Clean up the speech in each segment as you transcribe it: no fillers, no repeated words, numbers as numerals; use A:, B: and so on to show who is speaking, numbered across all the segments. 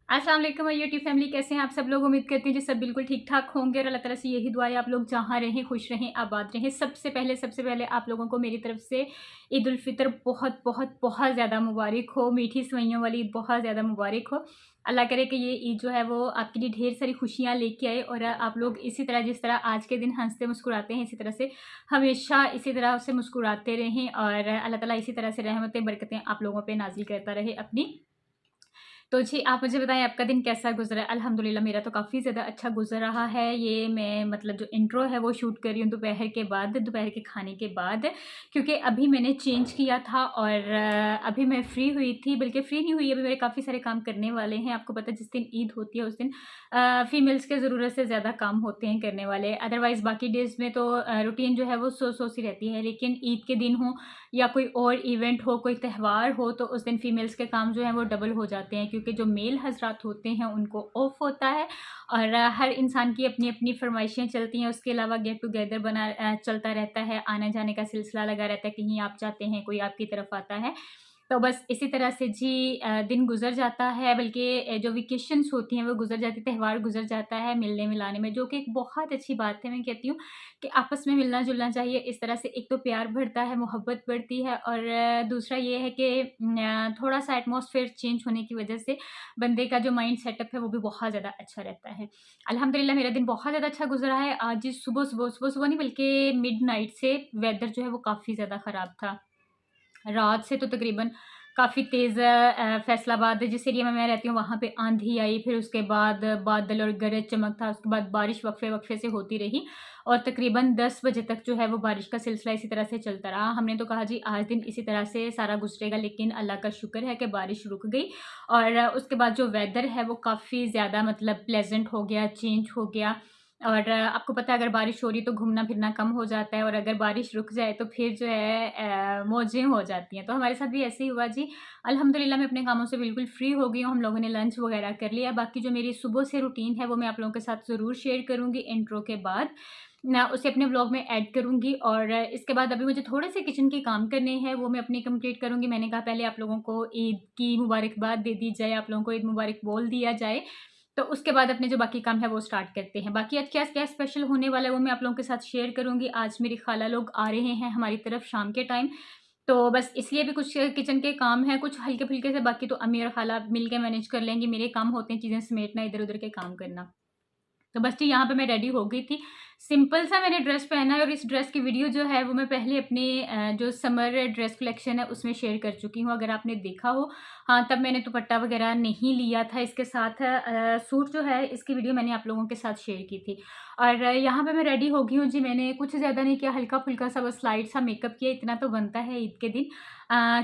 A: अस्सलाम वालेकुम my YouTube family, कैसे हैं आप सब लोग। उम्मीद करती हैं जी सब बिल्कुल ठीक ठाक होंगे और अल्लाह ताला से यही दुआ है आप लोग जहाँ रहें खुश रहें आबाद रहें। सबसे पहले आप लोगों को मेरी तरफ से ईद उल फितर बहुत बहुत बहुत ज़्यादा मुबारक हो। मीठी सवैयों वाली ईद बहुत ज़्यादा मुबारक हो। अल्लाह करे कि ये ईद जो है वो आपके लिए ढेर सारी खुशियाँ लेके आए और आप लोग इसी तरह जिस तरह आज के दिन हंसते मुस्कुराते हैं इसी तरह से हमेशा इसी तरह से मुस्कुराते रहें और अल्लाह ताला इसी तरह से रहमतें बरकतें आप लोगों पे नाज़िल करता रहे अपनी। तो जी, आप मुझे बताएँ आपका दिन कैसा गुज़रा? अल्हम्दुलिल्लाह मेरा तो काफ़ी ज़्यादा अच्छा गुज़र रहा है। ये मैं मतलब जो इंट्रो है वो शूट कर रही हूँ दोपहर के बाद, दोपहर के खाने के बाद, क्योंकि अभी मैंने चेंज किया था और अभी मैं फ्री हुई थी, बल्कि फ्री नहीं हुई, अभी मेरे काफ़ी सारे काम करने वाले हैं। आपको पता है जिस दिन ईद होती है उस दिन फीमेल्स के ज़रूरत से ज़्यादा काम होते हैं करने वाले। अदरवाइज़ बाकी डेज़ में तो रूटीन जो है वो सो सी रहती है, लेकिन ईद के दिन हो या कोई और इवेंट हो, कोई त्यौहार हो, तो उस दिन फीमेल्स के काम जो हैं वो डबल हो जाते हैं, क्योंकि जो मेल हज़रात होते हैं उनको ऑफ होता है और हर इंसान की अपनी-अपनी फ़रमाइशें चलती हैं। उसके अलावा गेट टुगेदर चलता रहता है, आने-जाने का सिलसिला लगा रहता है, कहीं आप जाते हैं, कोई आपकी तरफ आता है। तो बस इसी तरह से जी दिन गुज़र जाता है, बल्कि जो वेकेशंस होती हैं वो गुज़र जाती, त्यौहार गुज़र जाता है मिलने-मिलाने में, जो कि एक बहुत अच्छी बात है। मैं कहती हूँ कि आपस में मिलना-जुलना चाहिए। इस तरह से एक तो प्यार बढ़ता है, मोहब्बत बढ़ती है और दूसरा ये है कि थोड़ा-सा एटमॉस्फेयर चेंज होने की वज़ह से बंदे का जो माइंड सेटअप है वो भी बहुत ज़्यादा अच्छा रहता है। अल्हम्दुलिल्लाह मेरा दिन बहुत ज़्यादा अच्छा गुज़रा है। आज जी सुबह-सुबह नहीं बल्कि मिडनाइट से वेदर जो है वो काफ़ी ज़्यादा ख़राब था। रात से तो तकरीबन काफ़ी तेज़ फैसलाबाद जिस एरिया में मैं रहती हूँ वहाँ पे आँधी आई, फिर उसके बाद बादल और गरज चमक था, उसके बाद बारिश वक़्फ़े-वक़्फ़े से होती रही और तकरीबन 10 बजे तक जो है वो बारिश का सिलसिला इसी तरह से चलता रहा। हमने तो कहा जी आज दिन इसी तरह से सारा गुज़रेगा, लेकिन अल्लाह का शुक्र है कि बारिश रुक गई और उसके बाद जो वेदर है वो काफ़ी ज़्यादा मतलब प्लेज़ेंट हो गया, चेंज हो गया और आपको पता है अगर बारिश हो रही है तो घूमना-फिरना कम हो जाता है और अगर बारिश रुक जाए तो फिर जो है मौजें हो जाती हैं। तो हमारे साथ भी ऐसे ही हुआ जी। अल्हम्दुलिल्लाह मैं अपने कामों से बिल्कुल फ्री हो गई हूँ, हम लोगों ने लंच वगैरह कर लिया। बाकी जो मेरी सुबह से रूटीन है वो मैं आप लोगों के साथ ज़रूर शेयर करूँगी इंट्रो के बाद। मैं उसे अपने व्लॉग में ऐड करूँगी और इसके बाद अभी मुझे थोड़े से किचन के काम करने हैं, वो मैं अपने कंप्लीट करूँगी। मैंने कहा पहले आप लोगों को ईद की मुबारकबाद दे दी जाए, आप लोगों को ईद मुबारक बोल दिया जाए। तो उसके बाद अपने जो बाकी काम है वो स्टार्ट करते हैं। बाकी आज क्या-क्या स्पेशल होने वाला है वो मैं आप लोगों के साथ शेयर करूँगी। आज मेरी खाला लोग आ रहे हैं हमारी तरफ शाम के टाइम, तो बस इसलिए भी कुछ किचन के काम हैं, कुछ हल्के-फुल्के से, बाकी तो अम्मी और खाला मिल के मैनेज कर लेंगी। मेरे काम होते हैं चीज़ें समेटना, इधर-उधर के काम करना। तो बस जी यहाँ पे मैं रेडी हो गई थी। सिंपल सा मैंने ड्रेस पहना है और इस ड्रेस की वीडियो जो है वो मैं पहले अपने जो समर ड्रेस कलेक्शन है उसमें शेयर कर चुकी हूँ, अगर आपने देखा हो। हाँ, तब मैंने दुपट्टा वगैरह नहीं लिया था इसके साथ सूट जो है इसकी वीडियो मैंने आप लोगों के साथ शेयर की थी। और यहाँ पे मैं रेडी हो गई हूँ जी, मैंने कुछ ज़्यादा नहीं किया, हल्का-फुल्का सा बस लाइट सा मेकअप किया, इतना तो बनता है ईद के दिन।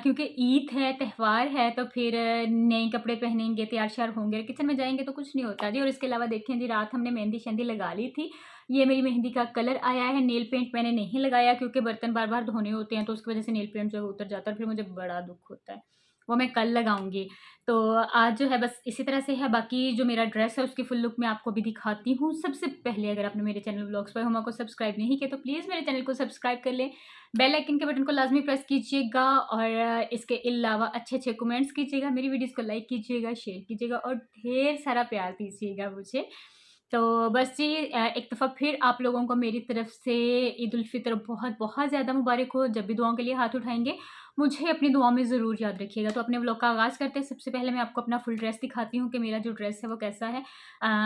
A: क्योंकि ईद है, त्योहार है तो फिर नए कपड़े पहनेंगे, तैयार-श्यार होंगे, किचन में जाएँगे तो कुछ नहीं होता जी। और इसके अलावा देखें जी रात हमने मेहंदी-शेंदी लगा ली थी। ये मेरी मेहंदी का कलर आया है, नेल पेंट मैंने नहीं लगाया क्योंकि बर्तन बार-बार धोने होते हैं तो उसकी वज़ह से नेल पेंट जो है उतर जाता है और फिर मुझे बड़ा दुःख होता है। वो मैं कल लगाऊँगी। तो आज जो है बस इसी तरह से है, बाकी जो मेरा ड्रेस है उसकी फुल लुक मैं आपको अभी दिखाती हूँ। सबसे पहले अगर आपने मेरे चैनल व्लॉग्स पर हुमा को सब्सक्राइब नहीं किया तो प्लीज़ मेरे चैनल को सब्सक्राइब कर लें। बेल आइकन के बटन को लाज़मी प्रेस कीजिएगा और इसके अलावा अच्छे-अच्छे कमेंट्स कीजिएगा, मेरी वीडियोज़ को लाइक कीजिएगा, शेयर कीजिएगा और ढेर सारा प्यार दीजिएगा मुझे। तो बस जी एक दफ़ा फिर आप लोगों को मेरी तरफ से ईद उल फ़ितर बहुत-बहुत ज़्यादा मुबारक हो। जब भी दुआओं के लिए हाथ उठाएँगे, मुझे अपनी दुआओं में ज़रूर याद रखिएगा। तो अपने व्लॉग का आगाज़ करते हैं। सबसे पहले मैं आपको अपना फुल ड्रेस दिखाती हूँ कि मेरा जो ड्रेस है वो कैसा है।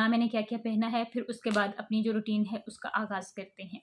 A: मैंने क्या-क्या पहना है, फिर उसके बाद अपनी जो रूटीन है उसका आगाज़ करते हैं।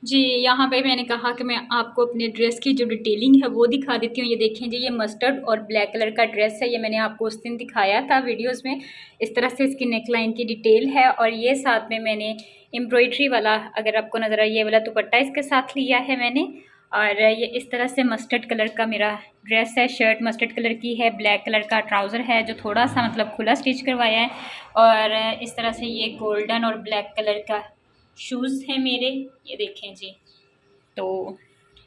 A: जी, यहाँ पे मैंने कहा कि मैं आपको अपने ड्रेस की जो डिटेलिंग है वो दिखा देती हूँ। ये देखें जी, ये मस्टर्ड और ब्लैक कलर का ड्रेस है। ये मैंने आपको उस दिन दिखाया था वीडियोज़ में। इस तरह से इसकी नेक लाइन की डिटेल है और ये साथ में मैंने एम्ब्रॉयडरी वाला, अगर आपको नज़र आए, ये वाला दुपट्टा इसके साथ लिया है मैंने। और ये इस तरह से मस्टर्ड कलर का मेरा ड्रेस है। शर्ट मस्टर्ड कलर की है, ब्लैक कलर का ट्राउज़र है जो थोड़ा सा मतलब खुला स्टिच करवाया है और इस तरह से ये गोल्डन और ब्लैक कलर का शूज़ हैं मेरे, ये देखें जी। तो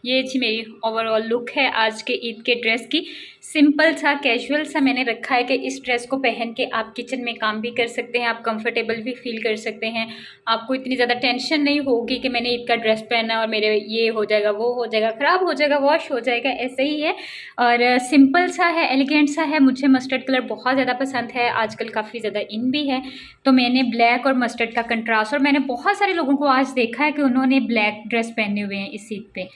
A: ये जी मेरी ओवरऑल लुक है आज के ईद के ड्रेस की। सिंपल सा कैजुअल सा मैंने रखा है कि इस ड्रेस को पहन के आप किचन में काम भी कर सकते हैं, आप कंफर्टेबल भी फील कर सकते हैं। आपको इतनी ज़्यादा टेंशन नहीं होगी कि मैंने ईद का ड्रेस पहना और मेरे ये हो जाएगा, वो हो जाएगा, ख़राब हो जाएगा, वॉश हो जाएगा, ऐसे ही है। और सिंपल सा है, एलिगेंट सा है। मुझे मस्टर्ड कलर बहुत ज़्यादा पसंद है, आजकल काफ़ी ज़्यादा इन भी है, तो मैंने ब्लैक और मस्टर्ड का कंट्रास्ट, और मैंने बहुत सारे लोगों को आज देखा है कि उन्होंने ब्लैक ड्रेस पहने हुए हैं इस ईद पे।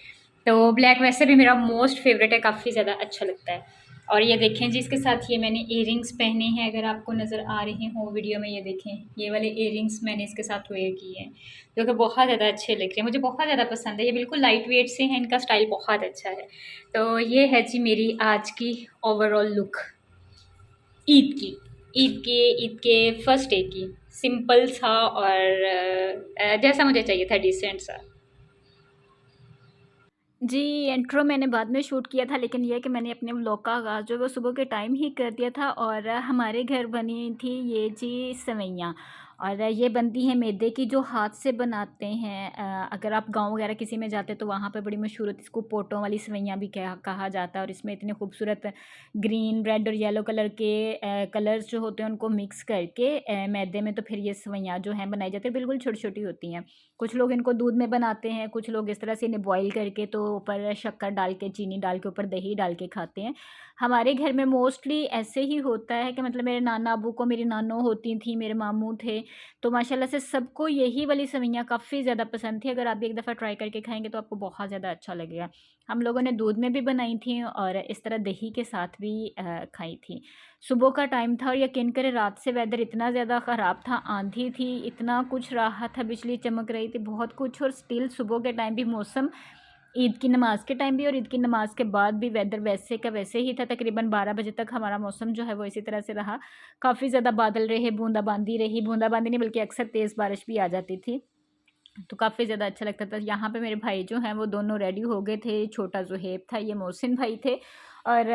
A: तो ब्लैक वैसे भी मेरा मोस्ट फेवरेट है, काफ़ी ज़्यादा अच्छा लगता है। और ये देखें जी, इसके साथ ये मैंने इयररिंग्स पहने हैं, अगर आपको नज़र आ रहे हों वीडियो में, ये देखें ये वाले इयररिंग्स मैंने इसके साथ वेयर किए हैं, जो कि बहुत ज़्यादा अच्छे लग रहे हैं, मुझे बहुत ज़्यादा पसंद है। ये बिल्कुल लाइट वेट से हैं, इनका स्टाइल बहुत अच्छा है। तो ये है जी मेरी आज की ओवरऑल लुक ईद की, ईद के फर्स्ट डे की। सिंपल सा और जैसा मुझे चाहिए था, डिसेंट सा। जी, इंट्रो मैंने बाद में शूट किया था, लेकिन ये है कि मैंने अपने व्लॉग का आगाज़ जो है वो सुबह के टाइम ही कर दिया था। और हमारे घर बनी थी ये जी सेवइयाँ, और ये बनती हैं मैदे की, जो हाथ से बनाते हैं। अगर आप गाँव वगैरह किसी में जाते तो वहाँ पे बड़ी मशहूर होती है, इसको पोटों वाली सेवइयाँ भी कहा जाता है। और इसमें इतने खूबसूरत ग्रीन, रेड और येलो कलर के कलर्स जो होते हैं उनको मिक्स करके मैदे में, तो फिर ये सेवइयाँ जो हैं बनाई जाती है, बिल्कुल छोटी-छोटी होती हैं। कुछ लोग इनको दूध में बनाते हैं, कुछ लोग इस तरह से इन्हें बॉईल करके, तो ऊपर शक्कर डाल के, चीनी डाल के, ऊपर दही डाल के खाते हैं। हमारे घर में मोस्टली ऐसे ही होता है कि मतलब मेरे नाना अबू को मेरी नानो होती थी, मेरे मामू थे, तो माशाल्लाह से सबको यही वाली सेवइयाँ काफ़ी ज़्यादा पसंद थी। अगर आप भी एक दफ़ा ट्राई करके खाएँगे तो आपको बहुत ज़्यादा अच्छा लगेगा। हम लोगों ने दूध में भी बनाई थी और इस तरह दही के साथ भी खाई थी। सुबह का टाइम था और यकीन करें रात से वेदर इतना ज़्यादा ख़राब था, आंधी थी, इतना कुछ रहा था, बिजली चमक रही थी, बहुत कुछ। और स्टिल सुबह के टाइम भी मौसम, ईद की नमाज़ के टाइम भी और ईद की नमाज़ के बाद भी वेदर वैसे का वैसे ही था। तकरीबन 12 बजे तक हमारा मौसम जो है वो इसी तरह से रहा। काफ़ी ज़्यादा बादल रहे, बूंदाबांदी रही, बूंदाबांदी नहीं बल्कि अक्सर तेज़ बारिश भी आ जाती थी। तो काफ़ी ज़्यादा अच्छा लगता था। यहाँ पे मेरे भाई जो हैं वो दोनों रेडी हो गए थे। छोटा ज़ुहैब था, ये मोहसिन भाई थे। और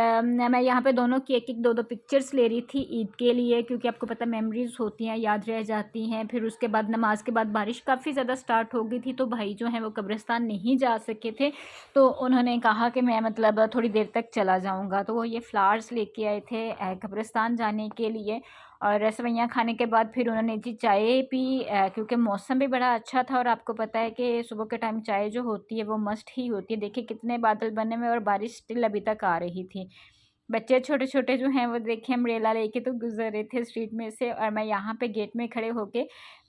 A: मैं यहाँ पे दोनों की एक-एक, दो-दो पिक्चर्स ले रही थी ईद के लिए, क्योंकि आपको पता है मेमोरीज़ होती हैं, याद रह जाती हैं। फिर उसके बाद नमाज़ के बाद बारिश काफ़ी ज़्यादा स्टार्ट हो गई थी, तो भाई जो हैं वो कब्रिस्तान नहीं जा सके थे, तो उन्होंने कहा कि मैं मतलब थोड़ी देर तक चला जाऊँगा। तो वो ये फ्लावर्स लेके आए थे कब्रिस्तान जाने के लिए। और सेवइयाँ खाने के बाद फिर उन्होंने जी चाय पी, क्योंकि मौसम भी बड़ा अच्छा था। और आपको पता है कि सुबह के टाइम चाय जो होती है वो मस्ट ही होती है। देखिए कितने बादल बने हुए और बारिश स्टिल अभी तक आ रही थी। बच्चे छोटे-छोटे जो हैं वो देखिए अम्ब्रेला लेके तो गुज़र रहे थे स्ट्रीट में से, और मैं यहाँ पे गेट में खड़े होके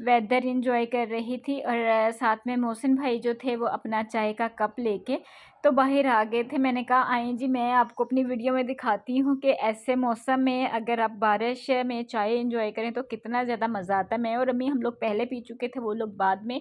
A: वेदर एंजॉय कर रही थी। और साथ में मोहसिन भाई जो थे वो अपना चाय का कप लेके तो बाहर आ गए थे। मैंने कहा आएँ जी, मैं आपको अपनी वीडियो में दिखाती हूँ कि ऐसे मौसम में अगर आप बारिश में चाय एंजॉय करें तो कितना ज़्यादा मज़ा आता है। मैं और अम्मी हम लोग पहले पी चुके थे, वो लोग बाद में।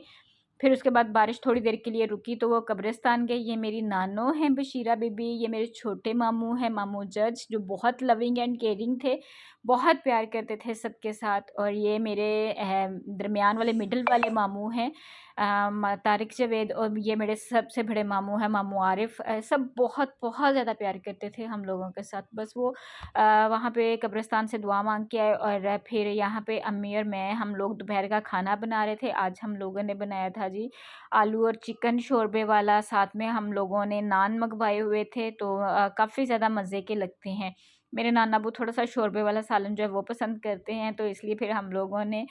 A: फिर उसके बाद बारिश थोड़ी देर के लिए रुकी तो वो कब्रिस्तान गए। ये मेरी नानो हैं बशीरा बीबी, ये मेरे छोटे मामू हैं, मामू जज, जो बहुत लविंग एंड केयरिंग थे, बहुत प्यार करते थे सबके साथ। और ये मेरे दरमियान वाले मिडल वाले मामू हैं तारिक जावेद, और ये मेरे सबसे बड़े मामू हैं मामू आरिफ। सब बहुत बहुत ज़्यादा प्यार करते थे हम लोगों के साथ। बस वो वहाँ पे कब्रिस्तान से दुआ मांग के आए, और फिर यहाँ पे अम्मी और मैं हम लोग दोपहर का खाना बना रहे थे। आज हम लोगों ने बनाया था जी आलू और चिकन शोरबे वाला, साथ में हम लोगों ने नान मंगवाए हुए थे, तो काफ़ी ज़्यादा मज़े के लगते हैं। मेरे नाना अबू थोड़ा-सा शोरबे वाला सालन जो है वो पसंद करते हैं, तो इसलिए फिर हम लोगों ने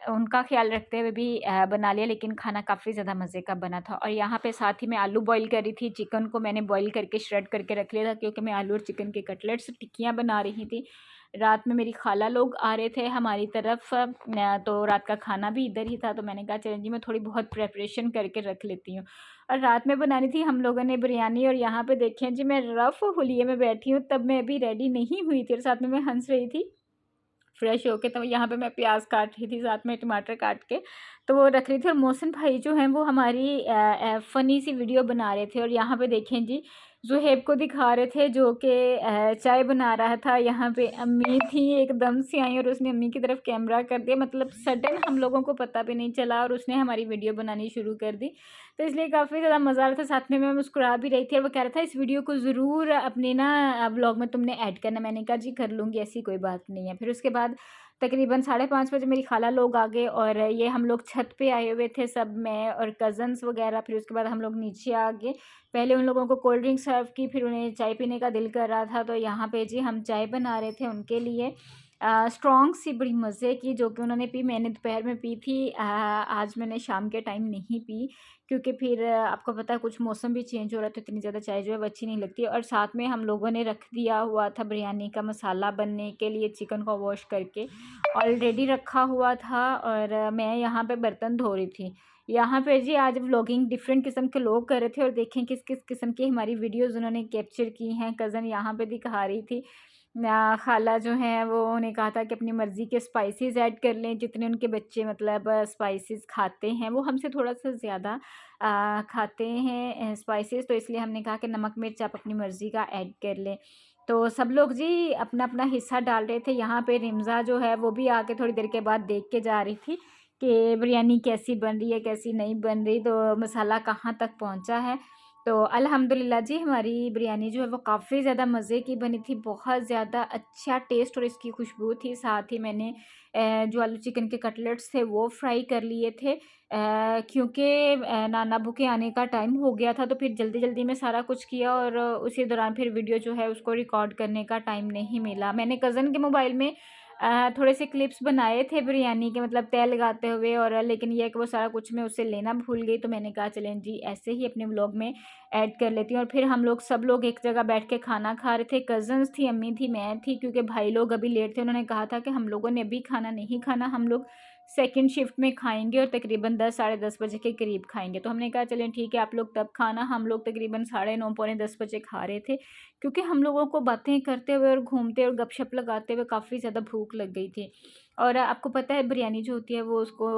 A: उनका ख़्याल रखते हुए भी बना लिया, लेकिन खाना काफ़ी ज़्यादा मज़े का बना था। और यहाँ पे साथ ही मैं आलू बॉयल कर रही थी, चिकन को मैंने बॉयल करके श्रेड करके रख लिया था, क्योंकि मैं आलू और चिकन के कटलेट्स टिक्कियाँ बना रही थी। रात में मेरी खाला लोग आ रहे थे हमारी तरफ, तो रात का खाना भी इधर ही था, तो मैंने कहा चलें जी मैं थोड़ी बहुत प्रिपरेशन करके रख लेती हूँ। और रात में बनानी थी हम लोगों ने बिरयानी। और यहाँ पे देखें जी, मैं रफ़ हुलिये में बैठी हूँ, तब मैं अभी रेडी नहीं हुई थी और साथ में मैं हंस रही थी फ्रेश होके। तो यहाँ पे मैं प्याज काट रही थी, साथ में टमाटर काट के तो वो रख रही थी। और मोहसिन भाई जो हैं वो हमारी फ़नी सी वीडियो बना रहे थे। और यहाँ पे देखें जी, ज़ुहैब को दिखा रहे थे जो कि चाय बना रहा था। यहाँ पे अम्मी थी, एकदम से आई और उसने अम्मी की तरफ कैमरा कर दिया, मतलब सडन हम लोगों को पता भी नहीं चला और उसने हमारी वीडियो बनानी शुरू कर दी। तो इसलिए काफ़ी ज़्यादा मज़ा आ रहा था, साथ में मैं मुस्कुरा भी रही थी और वो कह रहा था इस वीडियो को ज़रूर अपने ना व्लॉग में तुमने ऐड करना। मैंने कहा जी कर लूँगी, ऐसी कोई बात नहीं है। फिर उसके बाद तकरीबन 5:30 बजे मेरी खाला लोग आ गए और ये हम लोग छत पे आए हुए थे सब, मैं और कज़न्स वगैरह। फिर उसके बाद हम लोग नीचे आ गए, पहले उन लोगों को कोल्ड ड्रिंक सर्व की, फिर उन्हें चाय पीने का दिल कर रहा था तो यहाँ पे जी हम चाय बना रहे थे उनके लिए, स्ट्रॉन्ग सी, बड़ी मज़े की, जो कि उन्होंने पी। मैंने दोपहर में पी थी, आज मैंने शाम के टाइम नहीं पी क्योंकि फिर आपको पता है कुछ मौसम भी चेंज हो रहा है तो इतनी ज़्यादा चाय जो है वो अच्छी नहीं लगती। और साथ में हम लोगों ने रख दिया हुआ था बिरयानी का मसाला बनने के लिए, चिकन को वॉश करके ऑलरेडी रखा हुआ था और मैं यहाँ पे बर्तन धो रही थी। यहाँ पे जी आज व्लॉगिंग डिफरेंट किस्म के लोग कर रहे थे और देखें किस किस किस्म की हमारी वीडियोज़ उन्होंने कैप्चर की हैं। कज़न यहाँ पे दिखा रही थी, खाला जो हैं वो उन्हें कहा था कि अपनी मर्ज़ी के स्पाइसेस ऐड कर लें, जितने उनके बच्चे मतलब स्पाइसेस खाते हैं, वो हमसे थोड़ा-सा ज़्यादा खाते हैं स्पाइसेस, तो इसलिए हमने कहा कि नमक मिर्च आप अपनी मर्ज़ी का ऐड कर लें। तो सब लोग जी अपना-अपना हिस्सा डाल रहे थे। यहाँ पे रिमज़ा जो है वो भी आके थोड़ी देर के बाद देख के जा रही थी कि बिरयानी कैसी बन रही है, कैसी नहीं बन रही, तो मसाला कहाँ तक पहुँचा है। तो अल्हम्दुलिल्लाह जी हमारी बिरयानी जो है वो काफ़ी ज़्यादा मज़े की बनी थी, बहुत ज़्यादा अच्छा टेस्ट और इसकी खुशबू थी। साथ ही मैंने जो आलू चिकन के कटलेट्स थे वो फ्राई कर लिए थे, क्योंकि नाना अब्बू के आने का टाइम हो गया था तो फिर जल्दी-जल्दी में सारा कुछ किया और उसी दौरान फिर वीडियो जो है उसको रिकॉर्ड करने का टाइम नहीं मिला। मैंने कज़न के मोबाइल में थोड़े से क्लिप्स बनाए थे बिरयानी के, मतलब तय लगाते हुए, और लेकिन ये है कि वो सारा कुछ मैं उससे लेना भूल गई, तो मैंने कहा चलें जी ऐसे ही अपने व्लॉग में ऐड कर लेती हूँ। और फिर हम लोग सब लोग एक जगह बैठ के खाना खा रहे थे, कज़न्स थी, अम्मी थी, मैं थी, क्योंकि भाई लोग अभी लेट थे। उन्होंने कहा था कि हम लोगों ने अभी खाना नहीं खाना, हम लोग सेकंड शिफ्ट में खाएंगे और तकरीबन 10 साढ़े 10 बजे के करीब खाएंगे। तो हमने कहा चलें ठीक है आप लोग तब खाना, हम लोग तकरीबन 9:30 पौने 10 बजे खा रहे थे, क्योंकि हम लोगों को बातें करते हुए और घूमते और गपशप लगाते हुए काफ़ी ज़्यादा भूख लग गई थी। और आपको पता है बिरयानी जो होती है वो उसको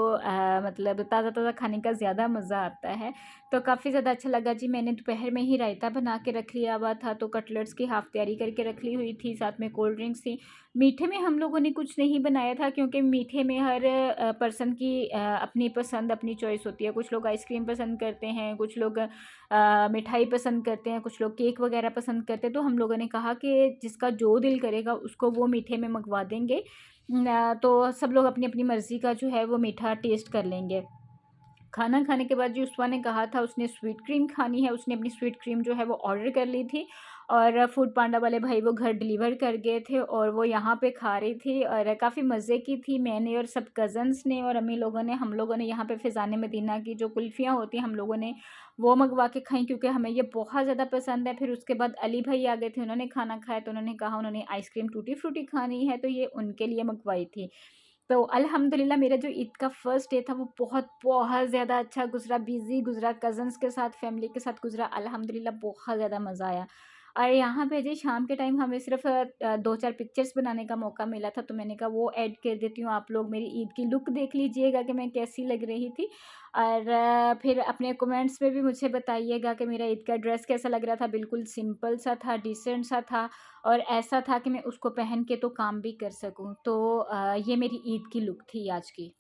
A: मतलब ताज़ा-ताज़ा खाने का ज़्यादा मज़ा आता है। तो काफ़ी ज़्यादा अच्छा लगा जी। मैंने दोपहर में ही रायता बना के रख लिया हुआ था, तो कटलेट्स की हाफ़ तैयारी करके रख ली हुई थी, साथ में कोल्ड ड्रिंक्स थी। मीठे में हम लोगों ने कुछ नहीं बनाया था, क्योंकि मीठे में हर पर्सन की अपनी पसंद, अपनी चॉइस होती है। कुछ लोग आइसक्रीम पसंद करते हैं, कुछ लोग मिठाई पसंद करते हैं, कुछ लोग केक वगैरह पसंद करते हैं। तो हम लोगों ने कहा कि जिसका जो दिल करेगा उसको वो मीठे में मंगवा देंगे। तो सब लोग अपनी-अपनी मर्ज़ी का जो है वो मीठा टेस्ट कर लेंगे। खाना खाने के बाद जी उस्मा ने कहा था उसने स्वीट क्रीम खानी है, उसने अपनी स्वीट क्रीम जो है वो ऑर्डर कर ली थी और फूड पांडा वाले भाई वो घर डिलीवर कर गए थे और वो यहाँ पे खा रही थी और काफ़ी मज़े की थी। मैंने और सब कज़न्स ने और अम्मी लोगों ने, हम लोगों ने यहाँ पे फ़िज़ान मदीना की जो कुल्फ़ियाँ होती हैं हम लोगों ने वो मंगवा के खाई, क्योंकि हमें ये बहुत ज़्यादा पसंद है। फिर उसके बाद अली भाई आ गए थे, उन्होंने खाना खाया तो उन्होंने कहा उन्होंने आइसक्रीम टूटी फ्रूटी खानी है, तो ये उनके लिए मंगवाई थी। तो अल्हम्दुलिल्लाह मेरा जो ईद का फर्स्ट डे था वो बहुत ज़्यादा अच्छा गुज़रा, बिज़ी गुज़रा, कज़न्स के साथ, फैमिली के साथ गुज़रा। अल्हम्दुलिल्लाह बहुत ज़्यादा मज़ा आया। और यहाँ पे जी शाम के टाइम हमें सिर्फ़ 2-4 पिक्चर्स बनाने का मौका मिला था, तो मैंने कहा वो ऐड कर देती हूँ। आप लोग मेरी ईद की लुक देख लीजिएगा कि मैं कैसी लग रही थी और फिर अपने कमेंट्स में भी मुझे बताइएगा कि मेरा ईद का ड्रेस कैसा लग रहा था। बिल्कुल सिंपल सा था, डिसेंट सा था और ऐसा था कि मैं उसको पहन के तो काम भी कर सकूँ। तो ये मेरी ईद की लुक थी आज की।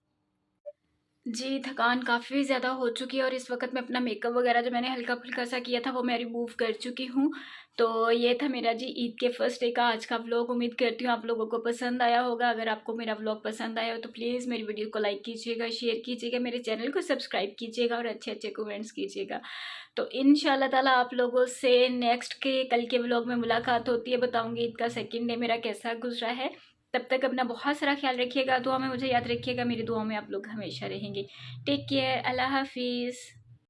A: जी, थकान काफ़ी ज़्यादा हो चुकी है और इस वक़्त मैं अपना मेकअप वग़ैरह जो मैंने हल्का-फुल्का सा किया था वो मैं रिमूव कर चुकी हूँ। तो ये था मेरा जी ईद के फर्स्ट डे का आज का व्लॉग। उम्मीद करती हूँ आप लोगों को पसंद आया होगा। अगर आपको मेरा व्लॉग पसंद आया हो तो प्लीज़ मेरी वीडियो को लाइक कीजिएगा, शेयर कीजिएगा, मेरे चैनल को सब्सक्राइब कीजिएगा और अच्छे-अच्छे कमेंट्स कीजिएगा। तो इंशाल्लाह ताला आप लोगों से नेक्स्ट के कल के व्लॉग में मुलाकात होती है। बताऊँगी ईद का सेकंड डे मेरा कैसा गुज़रा है। तब तक अपना बहुत सारा ख्याल रखिएगा, दुआ में मुझे याद रखिएगा, मेरी दुआओं में आप लोग हमेशा रहेंगे। टेक केयर, अल्लाह हाफ़िज़।